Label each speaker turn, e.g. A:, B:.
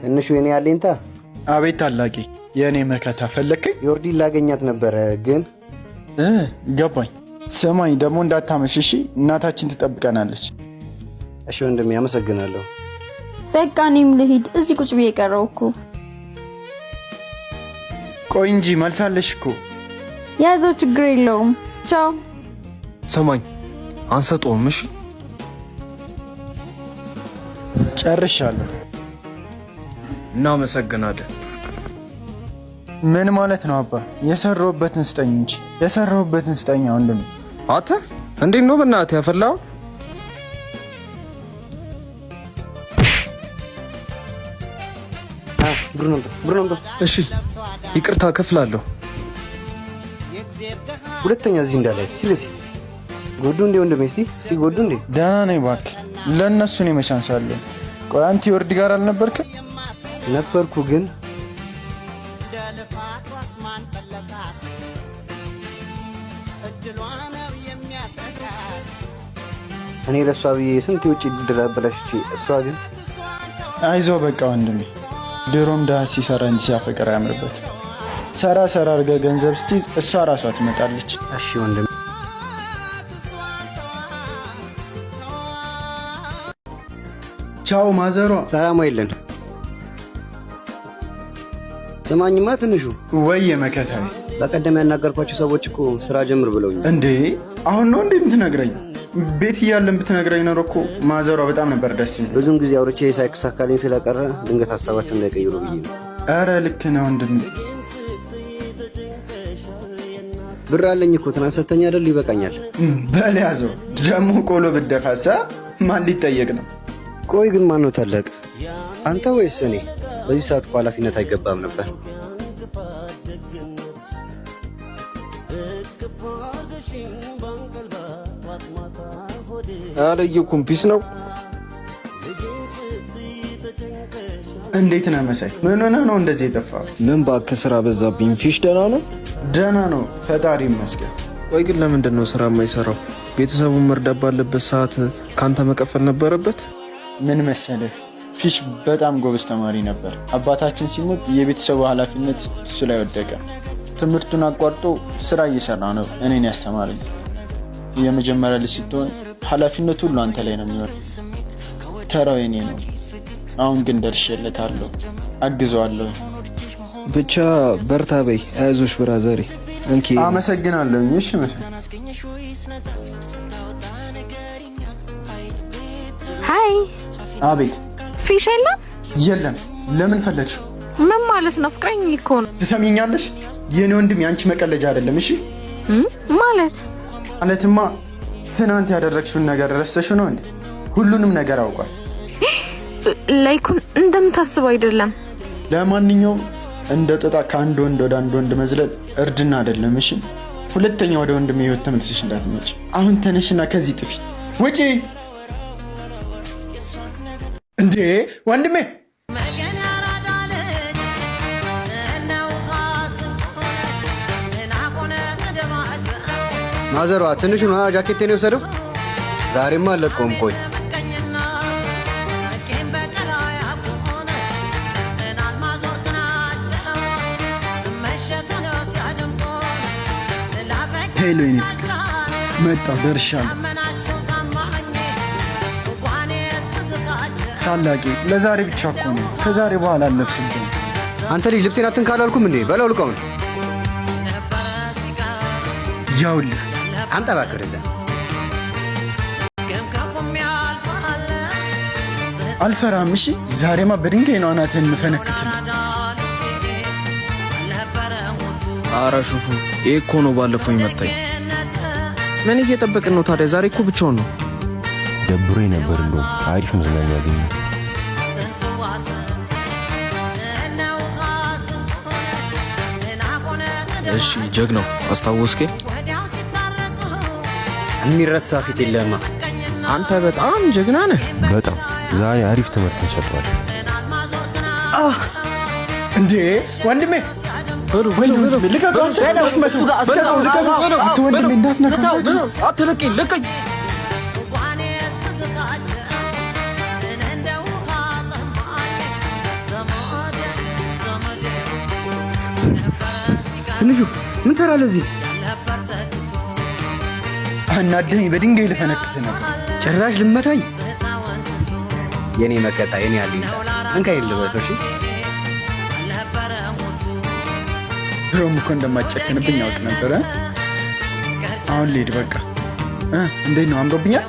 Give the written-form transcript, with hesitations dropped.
A: ትንሹ የኔ አለኝታ።
B: አቤት ታላቂ፣ የእኔ መከታ ፈለከኝ?
A: ዮርዲ ላገኛት ነበረ ግን
B: ገባኝ። ስማኝ ደግሞ እንዳታመሽ እሺ? እናታችን ትጠብቀናለች።
A: እሺ ወንድሜ አመሰግናለሁ።
C: በቃ እኔም ልሂድ፣ እዚህ ቁጭ ብዬ ቀረው እኮ።
B: ቆይ እንጂ መልሳለሽ እኮ።
C: ያዘው፣ ችግር የለውም። ቻው።
D: ሰማኝ አንሰጠውም። እሺ
B: ጨርሻለሁ።
D: እናመሰግናለን።
B: ምን ማለት ነው አባ? የሰራሁበትን ስጠኝ እንጂ የሰራሁበትን ስጠኝ። ወንድም
D: አንተ እንዴት ነው በእናትህ ያፈላው?
A: ብሩን
D: እሺ ይቅርታ ከፍላለሁ።
A: ሁለተኛ እዚህ እንዳላይ ፕሊዝ። ጎዱ እንዴ ወንድሜ? እስቲ ጎዱ እንዴ?
B: ደህና ነኝ እባክህ። ለእነሱ ነው መቻንሳለሁ። ቆይ አንተ ዮርዲ ጋር አልነበርክም?
A: ነበርኩ ግን እኔ ለሷ ብዬ ስንት የውጭ ድል አበላሽቼ እሷ ግን
B: አይዞ በቃ ወንድሜ። ድሮም ድሃ ሲሰራ እንጂ ሲያፈቅር አያምርበት። ሰራ አድርገህ ገንዘብ ስትይዝ እሷ ራሷ ትመጣለች።
A: እሺ ወንድሜ።
B: ቻው ማዘሯ።
A: ሰላም አይለን። ስማኝማ ትንሹ።
B: ወይ መከታዬ፣
A: በቀደም ያናገርኳቸው ሰዎች እኮ ስራ ጀምር ብለውኝ።
B: እንዴ አሁን ነው እንዴ የምትነግረኝ? ቤት እያለን ብትነግረኝ ኖሮ እኮ ማዘሯ በጣም ነበር ደስ የሚል።
A: ብዙም ጊዜ አውርቼ ሳይሳካልኝ ስለቀረ ድንገት ሀሳባቸው እንዳይቀይሩ ብዬ ነው።
B: ኧረ ልክ ነህ ወንድሜ።
A: ብር አለኝ እኮ ትናንት ሰተኛ አይደል? ይበቃኛል።
B: በል ያዘው። ደግሞ ቆሎ ብትደፋሳ ማን ሊጠየቅ ነው?
A: ቆይ ግን ማን ነው ታላቅ? አንተ ወይስ እኔ? በዚህ ሰዓት እኮ ኃላፊነት አይገባም ነበር።
D: አለየኩም። ፒስ ነው።
B: እንዴት ነህ መሳይ? ምን ሆነህ ነው እንደዚህ የጠፋው?
D: ምን እባክህ ስራ በዛብኝ። ፊሽ ደህና ነው?
B: ደህና ነው ፈጣሪ ይመስገን።
D: ቆይ ግን ለምንድን ነው ስራ የማይሰራው? ቤተሰቡን መርዳት ባለበት ሰዓት ካንተ መቀፈል ነበረበት።
B: ምን መሰለህ ፊሽ በጣም ጎበዝ ተማሪ ነበር። አባታችን ሲሞት የቤተሰቡ ኃላፊነት እሱ ላይ ወደቀ። ትምህርቱን አቋርጦ ስራ እየሰራ ነው እኔን ያስተማረኝ። የመጀመሪያ ልጅ ስትሆን ኃላፊነቱ ሁሉ አንተ ላይ ነው የሚወርድ። ተራው የኔ ነው። አሁን ግን ደርሼለታለሁ፣ አግዘዋለሁ።
D: ብቻ በርታ በይ። አይዞሽ ብራዘሬ። እንኪ
B: አመሰግናለሁ። እሺ መሳይ።
C: ሃይ።
B: አቤት።
C: ፊሽ የለም?
B: የለም። ለምን ፈለግሽው?
C: ምን ማለት ነው? ፍቅረኝ እኮ ነው።
B: ትሰሚኛለሽ? የኔ ወንድም ያንቺ መቀለጃ አይደለም። እሺ ማለትማ ትናንት ያደረግሽውን ነገር ረስተሽው ነው እንዴ? ሁሉንም ነገር አውቋል።
C: ላይኩን እንደምታስበው አይደለም።
B: ለማንኛውም እንደ ጦጣ ከአንድ ወንድ ወደ አንድ ወንድ መዝለል እርድና አይደለም። እሺ ሁለተኛ ወደ ወንድሜ ህይወት ተመልሰሽ እንዳትመጪ። አሁን ተነሽና ከዚህ ጥፊ ውጪ። እንዴ ወንድሜ
A: ማዘሯ ትንሹ ነው ጃኬቴን የወሰደው። ዛሬማ አለቀውም። ቆይ
B: ሄሎ የኔ ፍቅር መጣሁ፣ ደርሻለሁ። ታላቂ ለዛሬ ብቻ እኮ ነው፣ ከዛሬ በኋላ አልለብስብኝ።
A: አንተ ልጅ ልብሴን አትንካ አላልኩም እንዴ? በላው ልቀውን።
B: ያውልህ
A: አንተ እባክህ ወደዛ።
B: አልፈራም። እሺ ዛሬማ በድንጋይ ነው አናትህን የምፈነክትልህ።
D: ኧረ ሹፉ፣ ይሄ እኮ ነው ባለፈው ይመጣኝ። ምን እየጠበቅን ነው ታዲያ? ዛሬ እኮ ብቻውን ነው።
E: ደብሮኝ ነበር። እንደው አሪፍ መዝናኛ ያገኘ።
D: እሺ ጀግናው አስታወስከኝ።
A: የሚረሳ ፊት የለህማ።
D: አንተ በጣም ጀግና ነህ።
E: በጣም ዛሬ አሪፍ ትምህርት ተሰጥቷል።
B: እንዴ ወንድሜ
D: ልቀኝ።
A: ትንሹ ምን ትሰራለህ እዚህ?
B: አናደኝ። በድንጋይ ልፈነክት ነበር።
A: ጭራሽ ልመታኝ? የኔ መከታ የኔ አለኝ እንካይ ልበሰው። እሺ
B: ድሮም እኮ እንደማጨክንብኝ ያውቅ ነበረ። አሁን ልሄድ በቃ። እንዴት ነው አምሮብኛል?